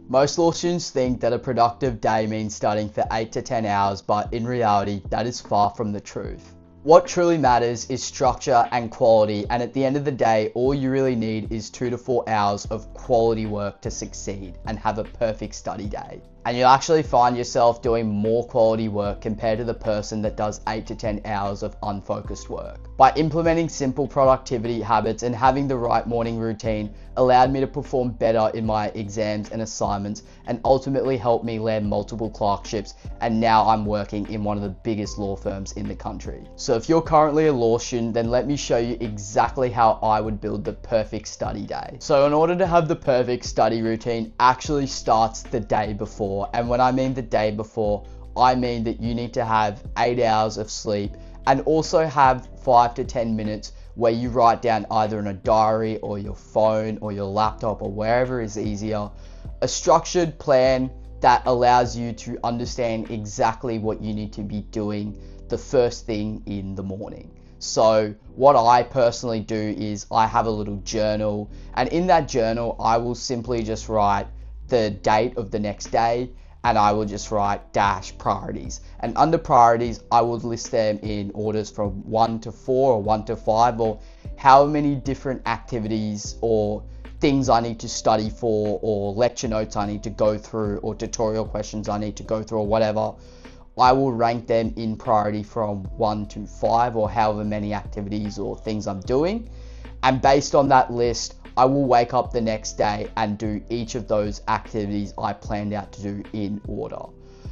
Most law students think that a productive day means studying for 8 to 10 hours, but in reality, that is far from the truth. What truly matters is structure and quality, and at the end of the day, all you really need is 2 to 4 hours of quality work to succeed and have a perfect study day. And you'll actually find yourself doing more quality work compared to the person that does 8 to 10 hours of unfocused work. By implementing simple productivity habits and having the right morning routine allowed me to perform better in my exams and assignments, and ultimately helped me land multiple clerkships, and now I'm working in one of the biggest law firms in the country. So if you're currently a law student, then let me show you exactly how I would build the perfect study day. So in order to have the perfect study routine actually starts the day before, and when I mean the day before, I mean that you need to have 8 hours of sleep and also have 5 to 10 minutes where you write down, either in a diary or your phone or your laptop or wherever is easier, a structured plan that allows you to understand exactly what you need to be doing the first thing in the morning. So what I personally do is I have a little journal, and in that journal I will simply just write the date of the next day, and I will just write dash priorities. And under priorities, I would list them in orders from 1 to 4 or 1 to 5, or how many different activities or things I need to study for, or lecture notes I need to go through, or tutorial questions I need to go through, or whatever. I will rank them in priority from 1 to 5, or however many activities or things I'm doing. And based on that list, I will wake up the next day and do each of those activities I planned out to do in order.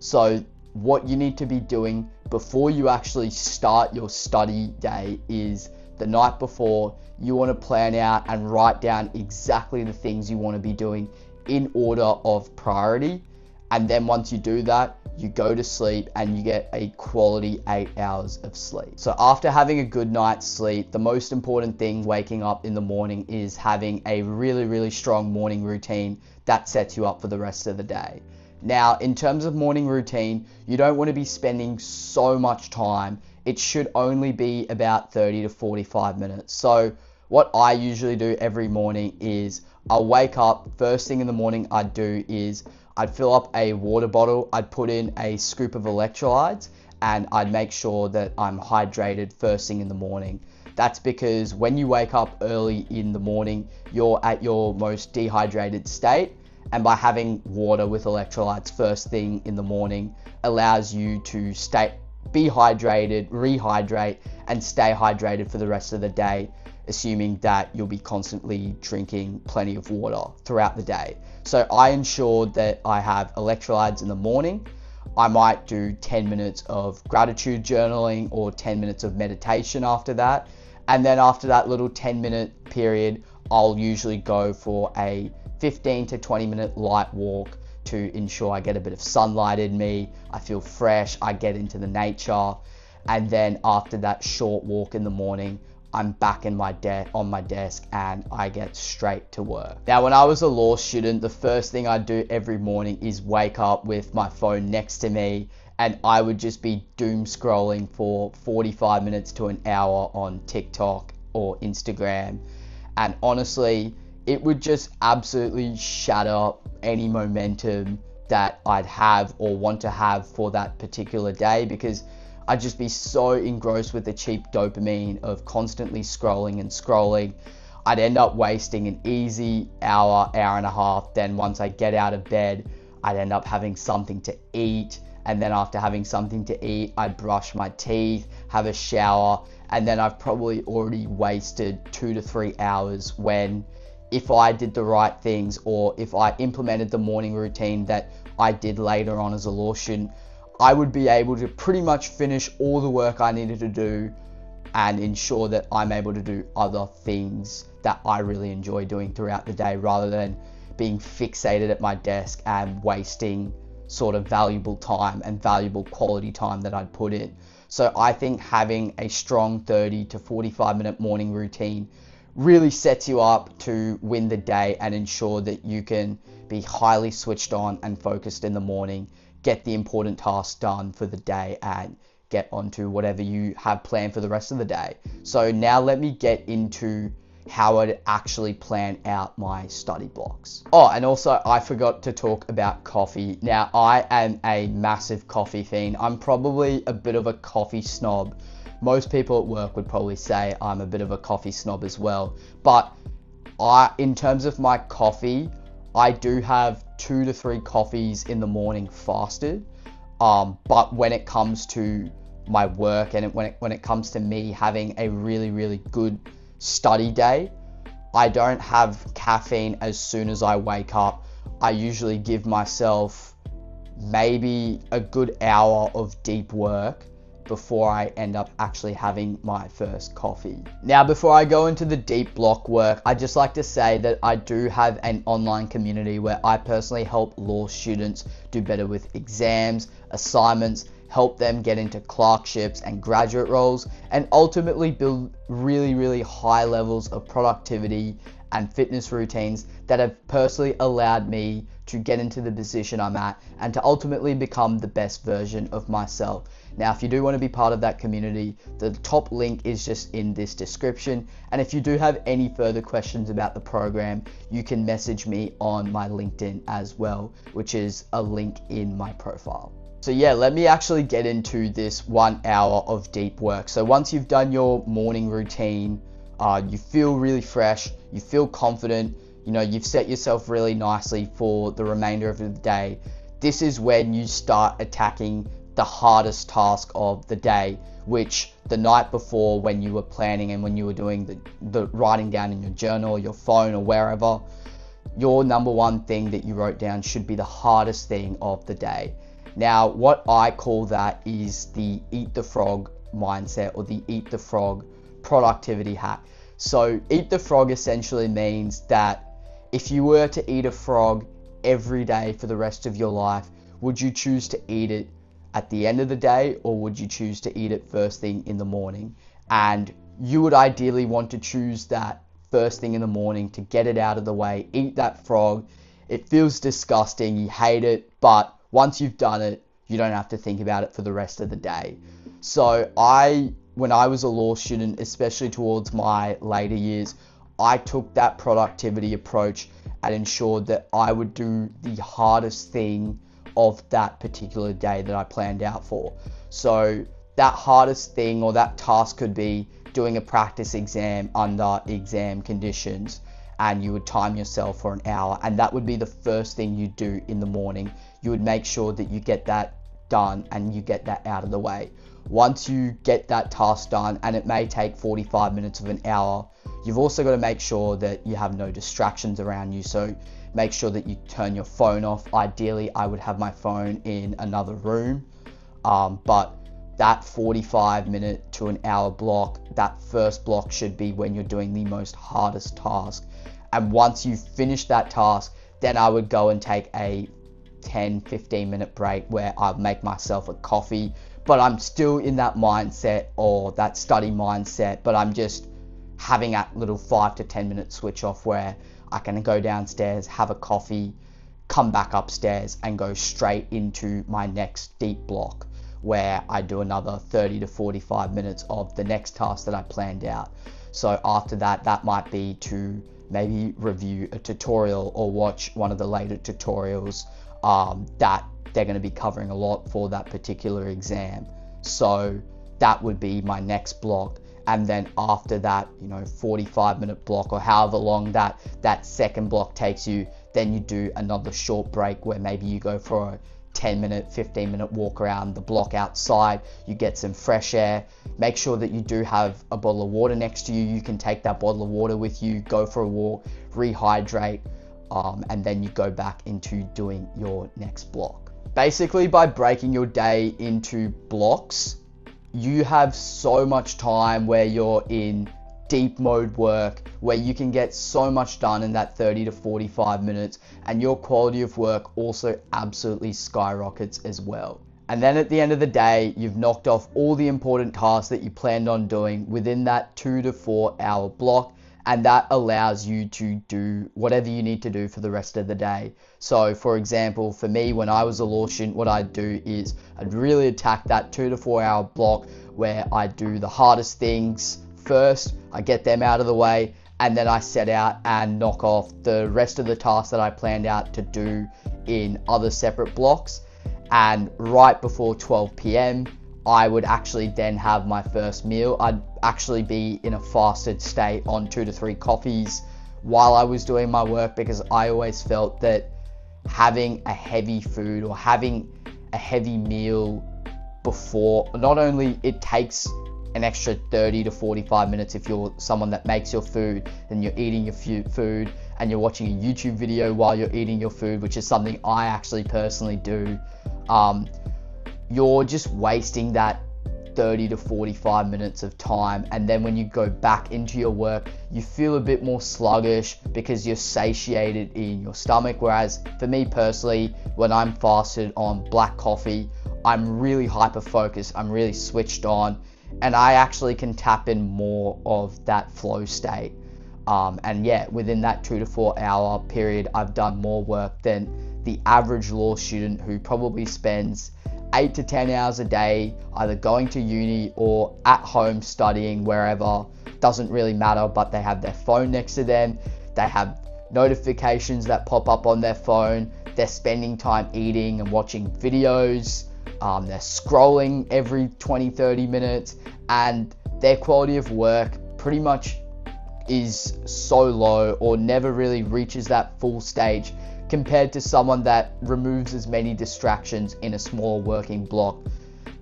So what you need to be doing before you actually start your study day is the night before, you want to plan out and write down exactly the things you want to be doing in order of priority. And then once you do that, you go to sleep and you get a quality 8 hours of sleep. So after having a good night's sleep, the most important thing waking up in the morning is having a really strong morning routine that sets you up for the rest of the day. Now, in terms of morning routine, you don't want to be spending so much time. It should only be about 30 to 45 minutes. So what I usually do every morning is I'll wake up, first thing in the morning I'd do is I'd fill up a water bottle, I'd put in a scoop of electrolytes, and I'd make sure that I'm hydrated first thing in the morning. That's because when you wake up early in the morning, you're at your most dehydrated state, and by having water with electrolytes first thing in the morning allows you to be hydrated, rehydrate, and stay hydrated for the rest of the day, assuming that you'll be constantly drinking plenty of water throughout the day. So I ensure that I have electrolytes in the morning. I might do 10 minutes of gratitude journaling or 10 minutes of meditation after that. And then after that little 10-minute period, I'll usually go for a 15 to 20 minute light walk to ensure I get a bit of sunlight in me, I feel fresh, I get into the nature. And then after that short walk in the morning, I'm back on my desk and I get straight to work. Now, when I was a law student, the first thing I'd do every morning is wake up with my phone next to me, and I would just be doom scrolling for 45 minutes to an hour on TikTok or Instagram. And honestly, it would just absolutely shatter any momentum that I'd have or want to have for that particular day, because I'd just be so engrossed with the cheap dopamine of constantly scrolling. I'd end up wasting an easy hour and a half. Then once I get out of bed, I'd end up having something to eat. And then after having something to eat, I'd brush my teeth, have a shower, and then I've probably already wasted 2 to 3 hours, when if I did the right things, or if I implemented the morning routine that I did later on as a law student, I would be able to pretty much finish all the work I needed to do and ensure that I'm able to do other things that I really enjoy doing throughout the day, rather than being fixated at my desk and wasting sort of valuable time and valuable quality time that I'd put in. So I think having a strong 30 to 45 minute morning routine really sets you up to win the day and ensure that you can be highly switched on and focused in the morning, get the important tasks done for the day, and get onto whatever you have planned for the rest of the day. So now let me get into how I'd actually plan out my study blocks. Oh, and also I forgot to talk about coffee. Now, I am a massive coffee fiend. I'm probably a bit of a coffee snob. Most people at work would probably say I'm a bit of a coffee snob as well. But in terms of my coffee, I do have 2 to 3 coffees in the morning fasted. But when it comes to my work and when it comes to me having a really, really good study day, I don't have caffeine as soon as I wake up. I usually give myself maybe a good hour of deep work before I end up actually having my first coffee. Now, before I go into the deep block work, I'd just like to say that I do have an online community where I personally help law students do better with exams, assignments, help them get into clerkships and graduate roles, and ultimately build really, really high levels of productivity and fitness routines that have personally allowed me to get into the position I'm at and to ultimately become the best version of myself. Now, if you do want to be part of that community, the top link is just in this description. And if you do have any further questions about the program, you can message me on my LinkedIn as well, which is a link in my profile. So yeah, let me actually get into this 1 hour of deep work. So once you've done your morning routine, you feel really fresh, you feel confident, you've set yourself really nicely for the remainder of the day. This is when you start attacking the hardest task of the day, which the night before, when you were planning and when you were doing the writing down in your journal, your phone, or wherever, your number one thing that you wrote down should be the hardest thing of the day. Now, what I call that is the eat the frog mindset, or the eat the frog productivity hack. So eat the frog essentially means that if you were to eat a frog every day for the rest of your life, would you choose to eat it at the end of the day, or would you choose to eat it first thing in the morning? And you would ideally want to choose that first thing in the morning to get it out of the way, eat that frog. It feels disgusting, you hate it, but once you've done it, you don't have to think about it for the rest of the day. So when I was a law student, especially towards my later years, I took that productivity approach and ensured that I would do the hardest thing of that particular day that I planned out for. So that hardest thing or that task could be doing a practice exam under exam conditions, and you would time yourself for an hour, and that would be the first thing you do in the morning. You would make sure that you get that done and you get that out of the way. Once you get that task done, and it may take 45 minutes of an hour, you've also got to make sure that you have no distractions around you. So make sure that you turn your phone off. Ideally, I would have my phone in another room, but that 45-minute to an hour block, that first block should be when you're doing the most hardest task. And once you finish that task, then I would go and take a 10-15 minute break where I'll make myself a coffee, but I'm still in that mindset or that study mindset, but I'm just having that little 5 to 10 minute switch off where I can go downstairs, have a coffee, come back upstairs and go straight into my next deep block where I do another 30 to 45 minutes of the next task that I planned out. So after that, that might be to maybe review a tutorial or watch one of the later tutorials that they're going to be covering a lot for that particular exam. So that would be my next block. And then after that, 45-minute block or however long that second block takes you, then you do another short break where maybe you go for a 10-minute, 15-minute walk around the block outside, you get some fresh air. Make sure that you do have a bottle of water next to you. You can take that bottle of water with you, go for a walk, rehydrate, and then you go back into doing your next block. Basically, by breaking your day into blocks, you have so much time where you're in deep mode work, where you can get so much done in that 30 to 45 minutes, and your quality of work also absolutely skyrockets as well. And then at the end of the day, you've knocked off all the important tasks that you planned on doing within that 2 to 4 hour block, and that allows you to do whatever you need to do for the rest of the day. So for example, for me, when I was a law student, what I'd do is I'd really attack that 2 to 4 hour block where I do the hardest things first, I get them out of the way, and then I set out and knock off the rest of the tasks that I planned out to do in other separate blocks. And right before 12 p.m, I would actually then have my first meal. I'd actually be in a fasted state on 2 to 3 coffees while I was doing my work, because I always felt that having a heavy food or having a heavy meal before, not only it takes an extra 30 to 45 minutes if you're someone that makes your food, then you're eating your food and you're watching a YouTube video while you're eating your food, which is something I actually personally do. You're just wasting that 30 to 45 minutes of time, and then when you go back into your work, you feel a bit more sluggish because you're satiated in your stomach. Whereas for me personally, when I'm fasted on black coffee, I'm really hyper focused, I'm really switched on, and I actually can tap in more of that flow state. And yeah, within that 2 to 4 hour period, I've done more work than the average law student who probably spends 8 to 10 hours a day either going to uni or at home studying, wherever, doesn't really matter, but they have their phone next to them, they have notifications that pop up on their phone, they're spending time eating and watching videos, they're scrolling every 20-30 minutes, and their quality of work pretty much is so low or never really reaches that full stage compared to someone that removes as many distractions in a small working block.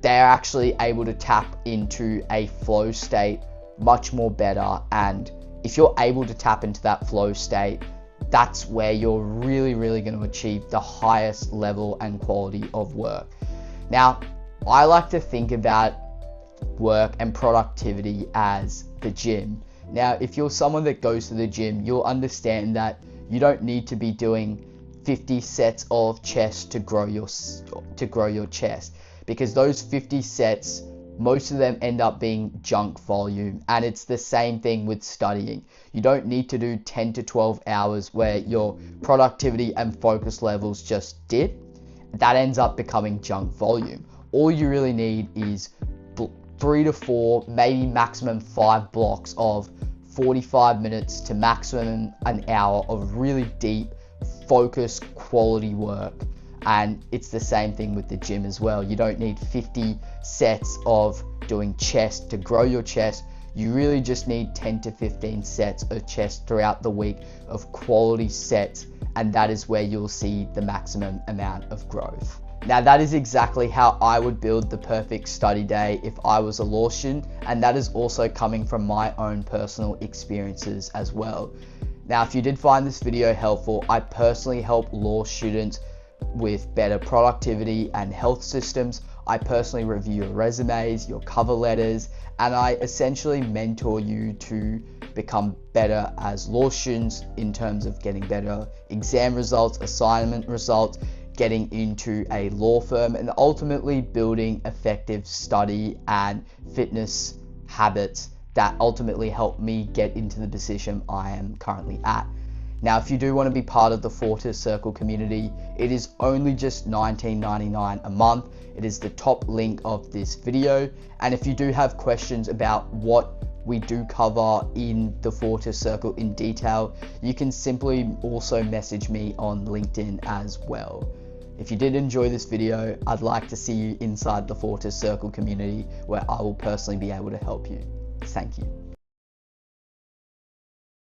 They're actually able to tap into a flow state much more better, and if you're able to tap into that flow state, that's where you're really going to achieve the highest level and quality of work. Now, I like to think about work and productivity as the gym. Now, if you're someone that goes to the gym, you'll understand that you don't need to be doing 50 sets of chest to grow your chest, because those 50 sets, most of them end up being junk volume. And it's the same thing with studying. You don't need to do 10 to 12 hours where your productivity and focus levels just dip. That ends up becoming junk volume. All you really need is 3 to 4, maybe maximum 5 blocks of 45 minutes to maximum an hour of really deep, focused, quality work. And it's the same thing with the gym as well. You don't need 50 sets of doing chest to grow your chest. You really just need 10 to 15 sets of chest throughout the week of quality sets, and that is where you'll see the maximum amount of growth. Now, that is exactly how I would build the perfect study day if I was a law student, and that is also coming from my own personal experiences as well. Now, if you did find this video helpful, I personally help law students with better productivity and health systems. I personally review your resumes, your cover letters, and I essentially mentor you to become better as law students in terms of getting better exam results, assignment results, getting into a law firm, and ultimately building effective study and fitness habits that ultimately help me get into the position I am currently at. Now, if you do want to be part of the Fortis Circle community, it is only just $19.99 a month. It is the top link of this video. And if you do have questions about what we do cover in the Fortis Circle in detail, you can simply also message me on LinkedIn as well. If you did enjoy this video, I'd like to see you inside the Fortis Circle community, where I will personally be able to help you. Thank you.